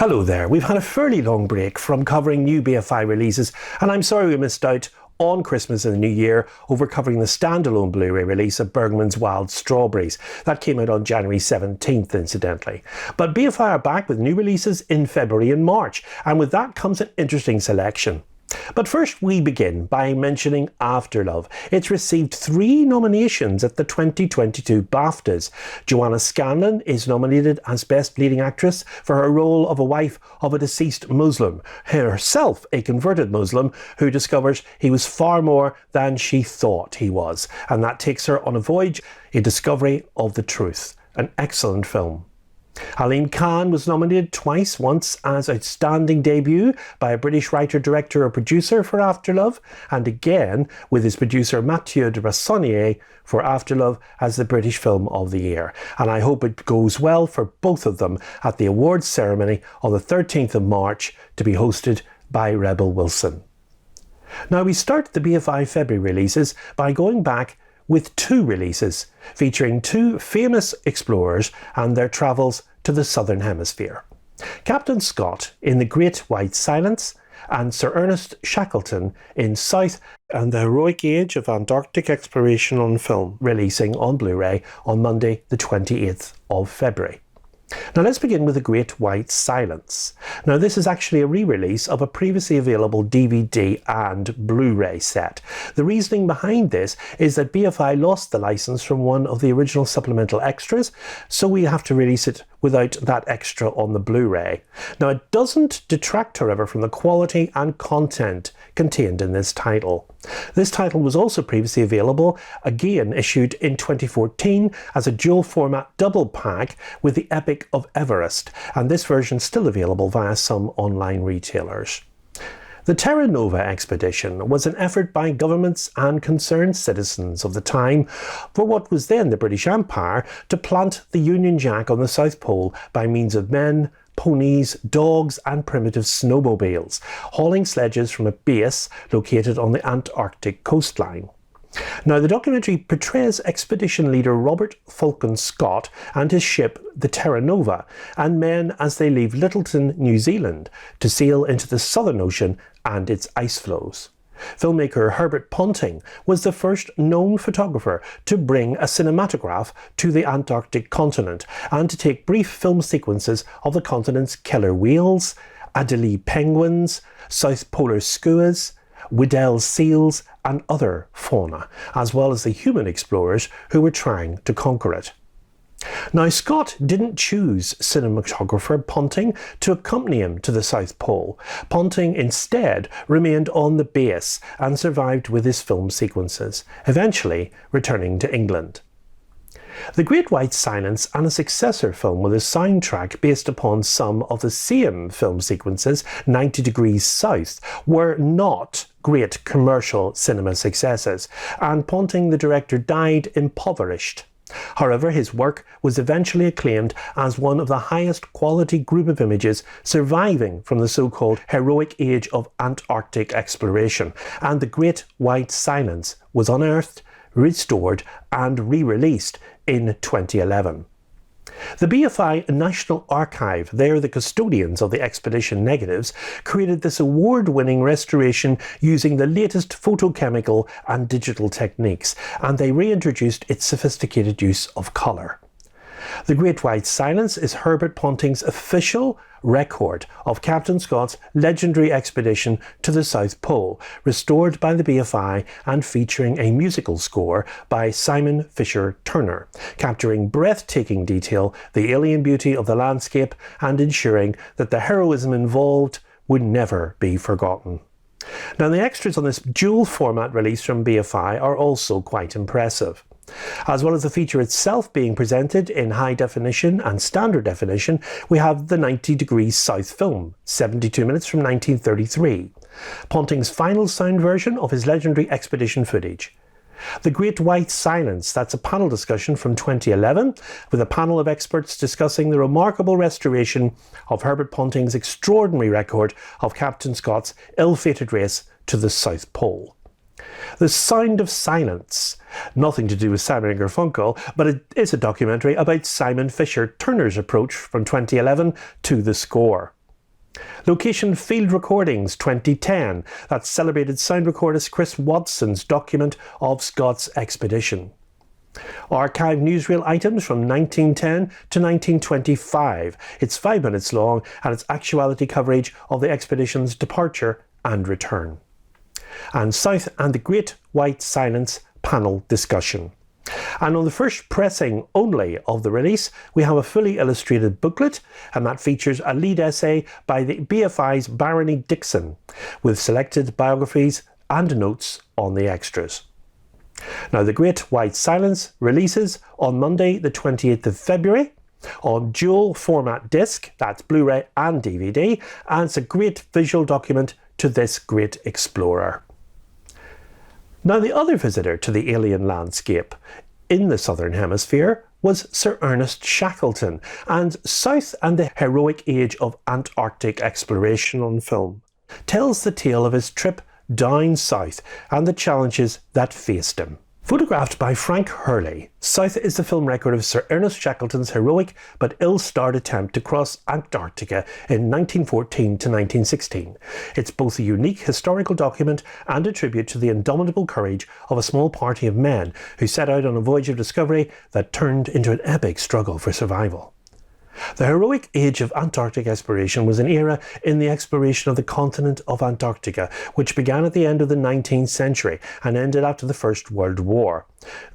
Hello there. We've had a fairly long break from covering new BFI releases, and I'm sorry we missed out on Christmas and the New Year over covering the standalone Blu-ray release of Bergman's Wild Strawberries. That came out on January 17th, incidentally. But BFI are back with new releases in February and March, and with that comes an interesting selection. But first we begin by mentioning Afterlove. It's received 3 nominations at the 2022 BAFTAs. Joanna Scanlon is nominated as Best Leading Actress for her role of a wife of a deceased Muslim, herself a converted Muslim who discovers he was far more than she thought he was. And that takes her on a voyage, a discovery of the truth. An excellent film. Aline Khan was nominated twice, once as Outstanding Debut by a British writer, director or producer for Afterlove, and again with his producer Mathieu de Rassonnier for Afterlove as the British Film of the Year. And I hope it goes well for both of them at the awards ceremony on the 13th of March to be hosted by Rebel Wilson. Now we start the BFI February releases by going back with 2 releases featuring 2 famous explorers and their travels to the Southern Hemisphere. Captain Scott in The Great White Silence and Sir Ernest Shackleton in South and the Heroic Age of Antarctic Exploration on Film, releasing on Blu-ray on Monday the 28th of February. Now let's begin with The Great White Silence. Now this is actually a re-release of a previously available DVD and Blu-ray set. The reasoning behind this is that BFI lost the license from one of the original supplemental extras, so we have to release it without that extra on the Blu-ray. Now it doesn't detract, however, from the quality and content contained in this title. This title was also previously available, again issued in 2014 as a dual format double pack with the Epic of Everest, and this version is still available via some online retailers. The Terra Nova expedition was an effort by governments and concerned citizens of the time for what was then the British Empire to plant the Union Jack on the South Pole by means of men, ponies, dogs and primitive snowmobiles, hauling sledges from a base located on the Antarctic coastline. Now the documentary portrays expedition leader Robert Falcon Scott and his ship the Terra Nova and men as they leave Lyttelton, New Zealand to sail into the Southern Ocean and its ice flows. Filmmaker Herbert Ponting was the first known photographer to bring a cinematograph to the Antarctic continent and to take brief film sequences of the continent's killer whales, Adelie penguins, South Polar skuas, Weddell seals and other fauna, as well as the human explorers who were trying to conquer it. Now Scott didn't choose cinematographer Ponting to accompany him to the South Pole. Ponting instead remained on the base and survived with his film sequences, eventually returning to England. The Great White Silence and a successor film with a soundtrack based upon some of the same film sequences, 90 Degrees South, were not great commercial cinema successes, and Ponting the director died impoverished. However, his work was eventually acclaimed as one of the highest quality group of images surviving from the so-called heroic age of Antarctic exploration, and The Great White Silence was unearthed, restored and re-released in 2011. The BFI National Archive, they're the custodians of the expedition negatives, created this award-winning restoration using the latest photochemical and digital techniques, and they reintroduced its sophisticated use of colour. The Great White Silence is Herbert Ponting's official record of Captain Scott's legendary expedition to the South Pole, restored by the BFI and featuring a musical score by Simon Fisher Turner, capturing breathtaking detail, the alien beauty of the landscape and ensuring that the heroism involved would never be forgotten. Now the extras on this dual format release from BFI are also quite impressive. As well as the feature itself being presented in high definition and standard definition, we have the 90 Degrees South film, 72 minutes from 1933, Ponting's final sound version of his legendary expedition footage. The Great White Silence, that's a panel discussion from 2011 with a panel of experts discussing the remarkable restoration of Herbert Ponting's extraordinary record of Captain Scott's ill-fated race to the South Pole. The Sound of Silence, nothing to do with Simon and Garfunkel, but it is a documentary about Simon Fisher Turner's approach from 2011 to the score. Location Field Recordings 2010, that celebrated sound recordist Chris Watson's document of Scott's expedition. Archive newsreel items from 1910 to 1925. It's 5 minutes long and it's actuality coverage of the expedition's departure and return. And South and the Great White Silence panel discussion. And on the first pressing only of the release, we have a fully illustrated booklet, and that features a lead essay by the BFI's Barony Dixon, with selected biographies and notes on the extras. Now, The Great White Silence releases on Monday the 28th of February on dual format disc, that's Blu-ray and DVD, and it's a great visual document to this great explorer. Now, the other visitor to the alien landscape in the Southern Hemisphere was Sir Ernest Shackleton, and South and the Heroic Age of Antarctic Exploration on film tells the tale of his trip down south and the challenges that faced him. Photographed by Frank Hurley, South is the film record of Sir Ernest Shackleton's heroic but ill-starred attempt to cross Antarctica in 1914 to 1916. It's both a unique historical document and a tribute to the indomitable courage of a small party of men who set out on a voyage of discovery that turned into an epic struggle for survival. The heroic age of Antarctic exploration was an era in the exploration of the continent of Antarctica, which began at the end of the 19th century and ended after the First World War.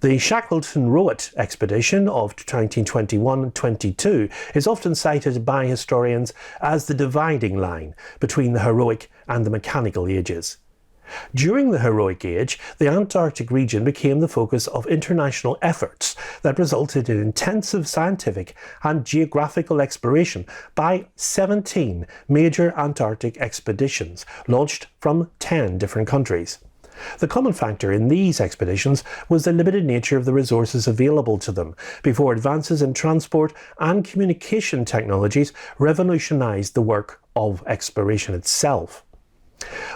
The Shackleton-Rowett expedition of 1921-22 is often cited by historians as the dividing line between the heroic and the mechanical ages. During the heroic age, the Antarctic region became the focus of international efforts that resulted in intensive scientific and geographical exploration by 17 major Antarctic expeditions launched from 10 different countries. The common factor in these expeditions was the limited nature of the resources available to them, before advances in transport and communication technologies revolutionized the work of exploration itself.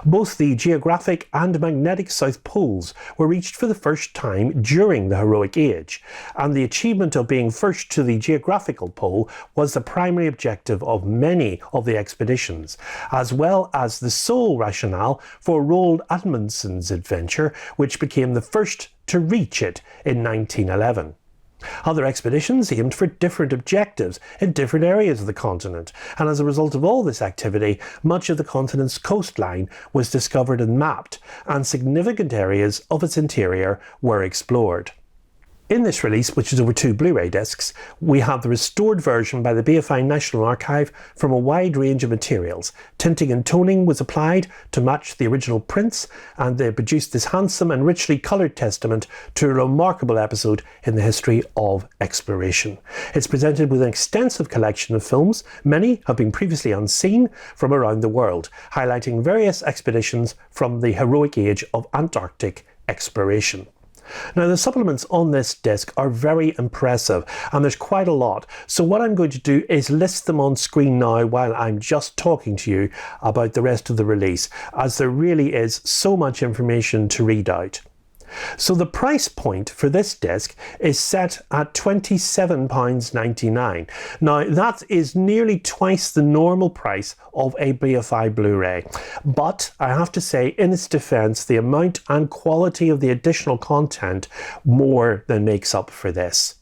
Both the geographic and magnetic South Poles were reached for the first time during the heroic age, and the achievement of being first to the geographical pole was the primary objective of many of the expeditions, as well as the sole rationale for Roald Amundsen's adventure, which became the first to reach it in 1911. Other expeditions aimed for different objectives in different areas of the continent, and as a result of all this activity, much of the continent's coastline was discovered and mapped, and significant areas of its interior were explored. In this release, which is over 2 Blu-ray discs, we have the restored version by the BFI National Archive from a wide range of materials. Tinting and toning was applied to match the original prints, and they produced this handsome and richly coloured testament to a remarkable episode in the history of exploration. It's presented with an extensive collection of films, many have been previously unseen, from around the world, highlighting various expeditions from the heroic age of Antarctic exploration. Now, the supplements on this disc are very impressive, and there's quite a lot, so what I'm going to do is list them on screen now while I'm just talking to you about the rest of the release, as there really is so much information to read out. So the price point for this disc is set at £27.99. Now, that is nearly twice the normal price of a BFI Blu-ray, but I have to say, in its defence, the amount and quality of the additional content more than makes up for this.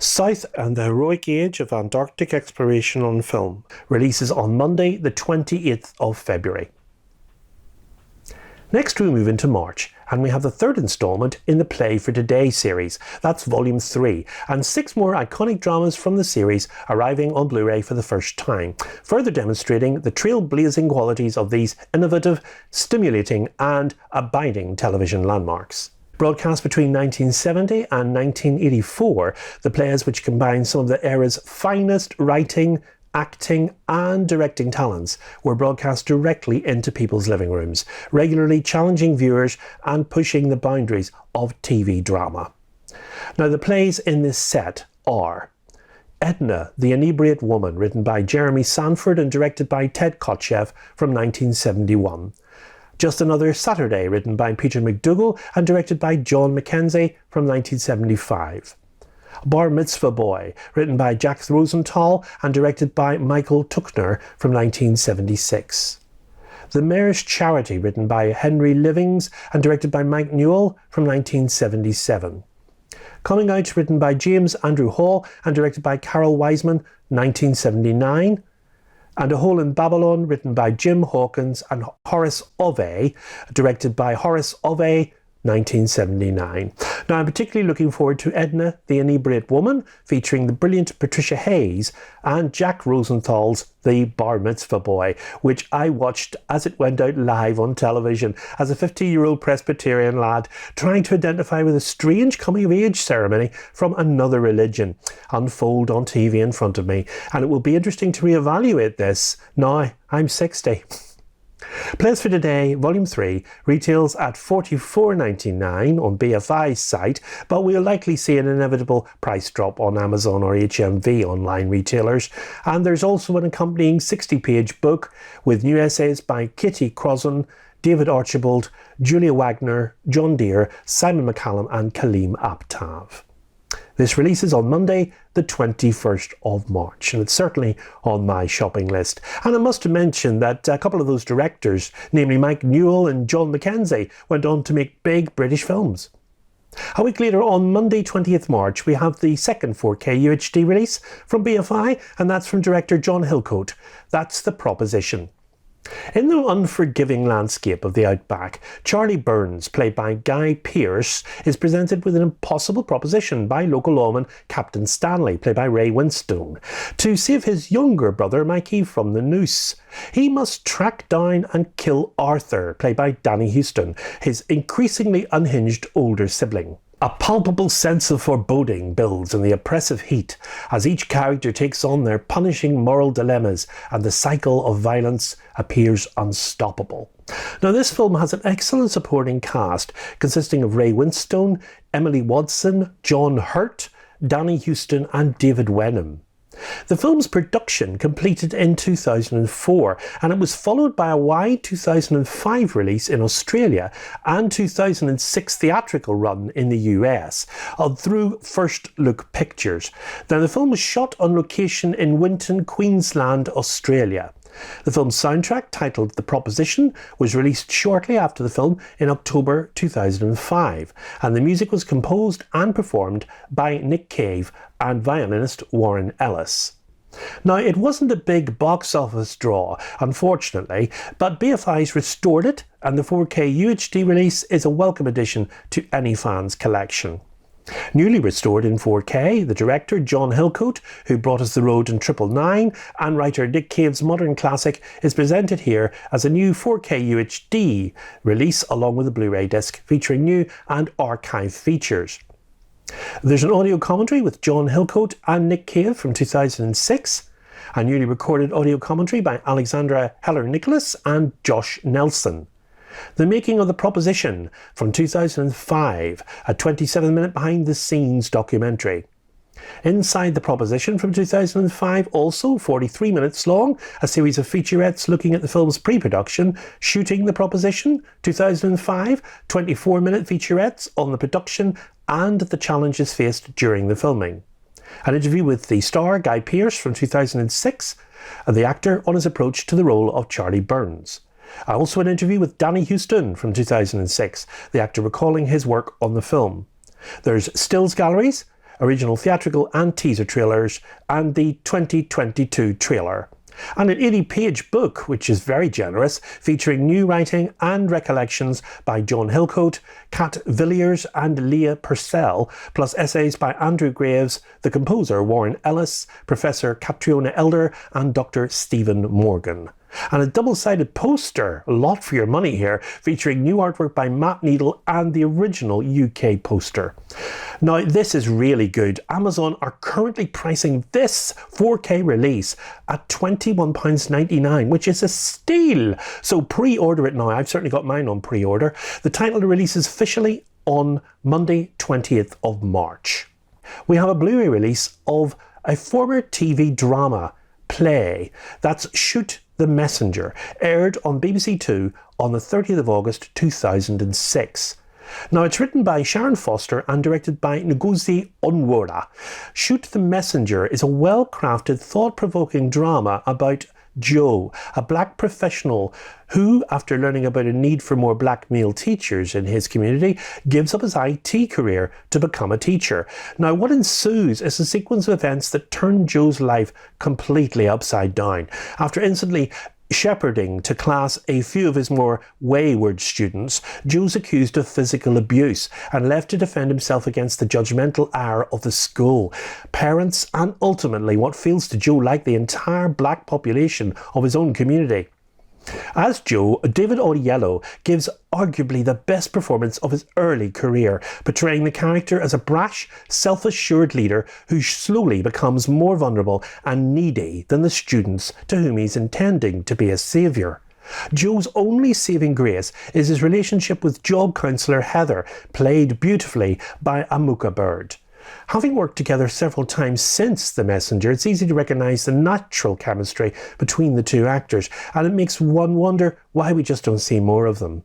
South and the Heroic Age of Antarctic Exploration on Film releases on Monday the 28th of February. Next we move into March, and we have the third instalment in the Play for Today series. That's Volume 3, and 6 more iconic dramas from the series arriving on Blu-ray for the first time, further demonstrating the trailblazing qualities of these innovative, stimulating and abiding television landmarks. Broadcast between 1970 and 1984, the plays, which combine some of the era's finest writing, acting and directing talents, were broadcast directly into people's living rooms, regularly challenging viewers and pushing the boundaries of TV drama. Now, the plays in this set are Edna, the Inebriate Woman, written by Jeremy Sanford and directed by Ted Kotcheff from 1971. Just Another Saturday, written by Peter McDougall and directed by John Mackenzie from 1975. Bar Mitzvah Boy, written by Jack Rosenthal and directed by Michael Tuchner from 1976. The Mayor's Charity, written by Henry Livings and directed by Mike Newell from 1977. Coming Out, written by James Andrew Hall and directed by Carol Wiseman, 1979. And A Hole in Babylon, written by Jim Hawkins and Horace Ove, directed by Horace Ove, 1979. Now, I'm particularly looking forward to Edna, the Inebriate Woman, featuring the brilliant Patricia Hayes, and Jack Rosenthal's The Bar Mitzvah Boy, which I watched as it went out live on television as a 50-year-old Presbyterian lad trying to identify with a strange coming-of-age ceremony from another religion unfold on TV in front of me. And it will be interesting to reevaluate this now I'm 60. Plays for Today, Volume 3, retails at $44.99 on BFI's site, but we'll likely see an inevitable price drop on Amazon or HMV online retailers. And there's also an accompanying 60-page book with new essays by Kitty Crossan, David Archibald, Julia Wagner, John Deere, Simon McCallum and Kaleem Aptav. This releases on Monday, the 21st of March, and it's certainly on my shopping list. And I must mention that a couple of those directors, namely Mike Newell and John Mackenzie, went on to make big British films. A week later, on Monday 20th March, we have the second 4K UHD release from BFI, and that's from director John Hillcoat. That's The Proposition. In the unforgiving landscape of the outback, Charlie Burns, played by Guy Pearce, is presented with an impossible proposition by local lawman Captain Stanley, played by Ray Winstone, to save his younger brother Mikey from the noose. He must track down and kill Arthur, played by Danny Huston, his increasingly unhinged older sibling. A palpable sense of foreboding builds in the oppressive heat as each character takes on their punishing moral dilemmas and the cycle of violence appears unstoppable. Now, this film has an excellent supporting cast consisting of Ray Winstone, Emily Watson, John Hurt, Danny Huston and David Wenham. The film's production completed in 2004 and it was followed by a wide 2005 release in Australia and 2006 theatrical run in the US through First Look Pictures. Now, the film was shot on location in Winton, Queensland, Australia. The film's soundtrack, titled The Proposition, was released shortly after the film in October 2005, and the music was composed and performed by Nick Cave and violinist Warren Ellis. Now, it wasn't a big box office draw, unfortunately, but BFI's restored it, and the 4K UHD release is a welcome addition to any fan's collection. Newly restored in 4K, the director John Hillcoat, who brought us The Road and 999, and writer Nick Cave's modern classic, is presented here as a new 4K UHD release along with a Blu-ray disc featuring new and archive features. There's an audio commentary with John Hillcoat and Nick Cave from 2006, a newly recorded audio commentary by Alexandra Heller-Nicholas and Josh Nelson. The Making of the Proposition from 2005, a 27-minute behind-the-scenes documentary. Inside the Proposition from 2005, also 43 minutes long, a series of featurettes looking at the film's pre-production, Shooting the Proposition, 2005, 24-minute featurettes on the production and the challenges faced during the filming. An interview with the star Guy Pearce from 2006, and the actor on his approach to the role of Charlie Burns. Also an interview with Danny Huston from 2006, the actor recalling his work on the film. There's stills galleries, original theatrical and teaser trailers, and the 2022 trailer. And an 80-page book, which is very generous, featuring new writing and recollections by John Hillcoat, Kat Villiers and Leah Purcell, plus essays by Andrew Graves, the composer Warren Ellis, Professor Catriona Elder and Dr. Stephen Morgan. And a double-sided poster, a lot for your money here, featuring new artwork by Matt Needle and the original UK poster. Now, this is really good. Amazon are currently pricing this 4K release at £21.99, which is a steal. So pre-order it now. I've certainly got mine on pre-order. The title releases officially on Monday, 20th of March. We have a Blu-ray release of a former TV drama play. That's Shoot the Messenger, aired on BBC Two on the 30th of August 2006. Now, it's written by Sharon Foster and directed by Ngozi Onwora. Shoot the Messenger is a well-crafted, thought-provoking drama about Joe, a black professional who, after learning about a need for more black male teachers in his community, gives up his IT career to become a teacher. Now, what ensues is a sequence of events that turn Joe's life completely upside down. After instantly shepherding to class a few of his more wayward students, Joe's accused of physical abuse and left to defend himself against the judgmental ire of the school, parents, and ultimately what feels to Joe like the entire black population of his own community. As Joe, David Oyelowo gives arguably the best performance of his early career, portraying the character as a brash, self-assured leader who slowly becomes more vulnerable and needy than the students to whom he's intending to be a saviour. Joe's only saving grace is his relationship with job counsellor Heather, played beautifully by Amuka Bird. Having worked together several times since The Messenger, it's easy to recognise the natural chemistry between the two actors, and it makes one wonder why we just don't see more of them.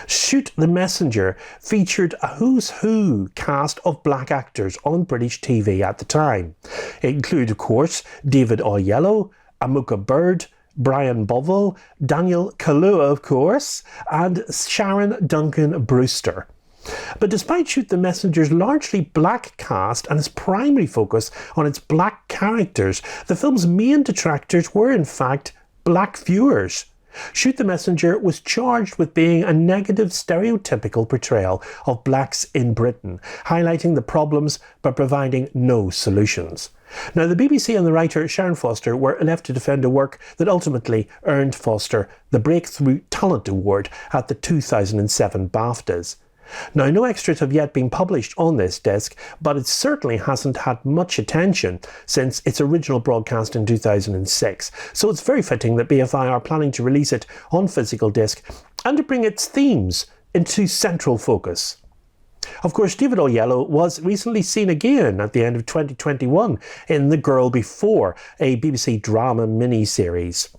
Shoot the Messenger featured a who's who cast of black actors on British TV at the time. It included, of course, David Oyelowo, Amuka Bird, Brian Bovill, Daniel Kaluuya, of course, and Sharon Duncan Brewster. But despite Shoot the Messenger's largely black cast and its primary focus on its black characters, the film's main detractors were in fact black viewers. Shoot the Messenger was charged with being a negative stereotypical portrayal of blacks in Britain, highlighting the problems but providing no solutions. Now, the BBC and the writer Sharon Foster were left to defend a work that ultimately earned Foster the Breakthrough Talent Award at the 2007 BAFTAs. Now, no extras have yet been published on this disc, but it certainly hasn't had much attention since its original broadcast in 2006, so it's very fitting that BFI are planning to release it on physical disc and to bring its themes into central focus. Of course, David Oyelowo was recently seen again at the end of 2021 in The Girl Before, a BBC drama mini-series.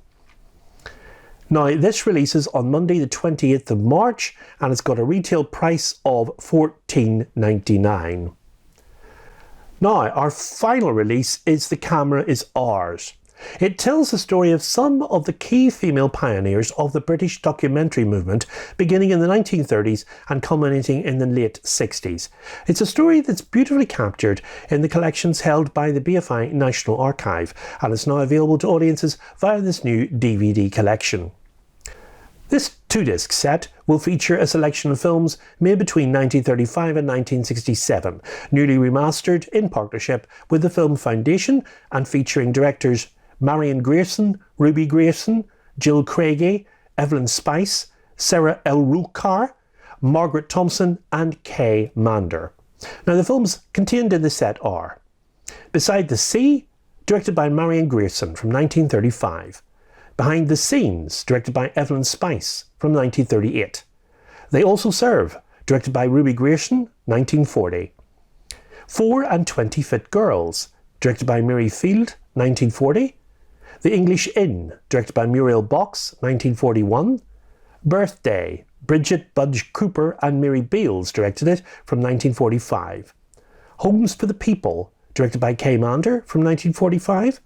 Now, this releases on Monday the 28th of March and it's got a retail price of $14.99. Now, our final release is The Camera Is Ours. It tells the story of some of the key female pioneers of the British documentary movement beginning in the 1930s and culminating in the late 60s. It's a story that's beautifully captured in the collections held by the BFI National Archive and is now available to audiences via this new DVD collection. This 2-disc set will feature a selection of films made between 1935 and 1967, newly remastered in partnership with the Film Foundation and featuring directors Marion Grierson, Ruby Grierson, Jill Craigie, Evelyn Spice, Sarah Elrukar, Margaret Thompson and Kay Mander. Now, the films contained in the set are Beside the Sea, directed by Marion Grierson from 1935. Behind the Scenes, directed by Evelyn Spice from 1938. They Also Serve, directed by Ruby Grierson, 1940. 4 and 20 Fit Girls, directed by Mary Field, 1940. The English Inn, directed by Muriel Box, 1941. Birthday, Bridget Budge Cooper and Mary Beals directed it from 1945. Homes for the People, directed by Kay Mander from 1945.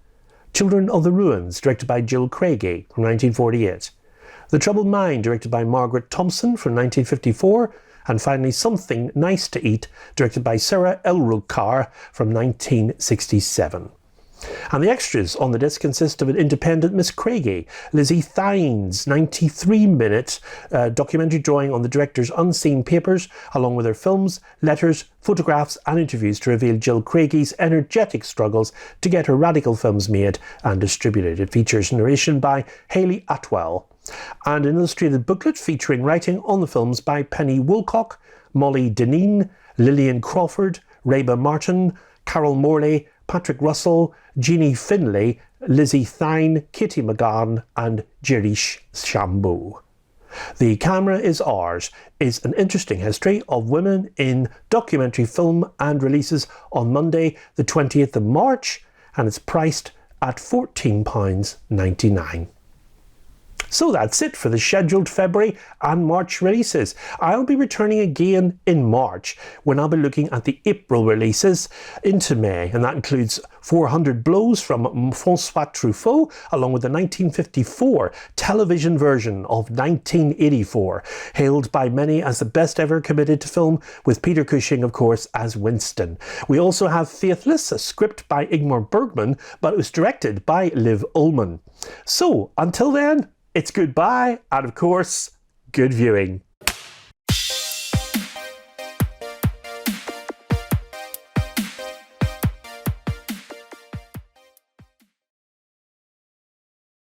Children of the Ruins, directed by Jill Craigie from 1948. The Troubled Mind, directed by Margaret Thompson from 1954. And finally, Something Nice to Eat, directed by Sarah Elrukar from 1967. And the extras on the disc consist of an independent Miss Craigie, Lizzie Thine's 93-minute documentary drawing on the director's unseen papers, along with her films, letters, photographs and interviews to reveal Jill Craigie's energetic struggles to get her radical films made and distributed. It features narration by Hayley Atwell and an illustrated booklet featuring writing on the films by Penny Woolcock, Molly Deneen, Lillian Crawford, Reba Martin, Carol Morley, Patrick Russell, Jeannie Finlay, Lizzie Thine, Katie McGann and Girish Shambhu. The Camera Is Ours is an interesting history of women in documentary film and releases on Monday the 20th of March and it's priced at £14.99. So that's it for the scheduled February and March releases. I'll be returning again in March when I'll be looking at the April releases into May, and that includes 400 Blows from François Truffaut along with the 1954 television version of 1984, hailed by many as the best ever committed to film, with Peter Cushing of course as Winston. We also have Faithless, a script by Ingmar Bergman, but it was directed by Liv Ullmann. So until then, it's goodbye, and of course, good viewing.